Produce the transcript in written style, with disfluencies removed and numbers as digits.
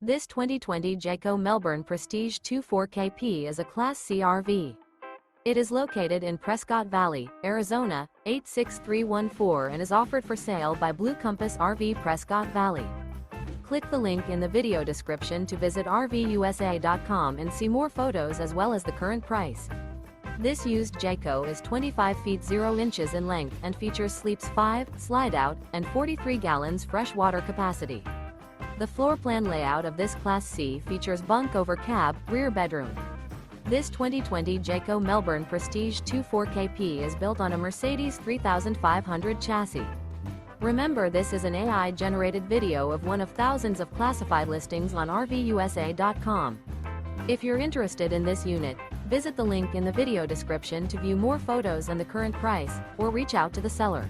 This 2020 Jayco Melbourne Prestige 24KP is a Class C RV. It is located in Prescott Valley, Arizona, 86314 and is offered for sale by Blue Compass RV Prescott Valley. Click the link in the video description to visit RVUSA.com and see more photos as well as the current price. This used Jayco is 25 feet 0 inches in length and features sleeps 5, slide-out, and 43 gallons fresh water capacity. The floor plan layout of this Class C features bunk over cab, rear bedroom. This 2020 Jayco Melbourne Prestige 24KP is built on a Mercedes 3500 chassis. Remember, this is an AI-generated video of one of thousands of classified listings on RVUSA.com. If you're interested in this unit, visit the link in the video description to view more photos and the current price, or reach out to the seller.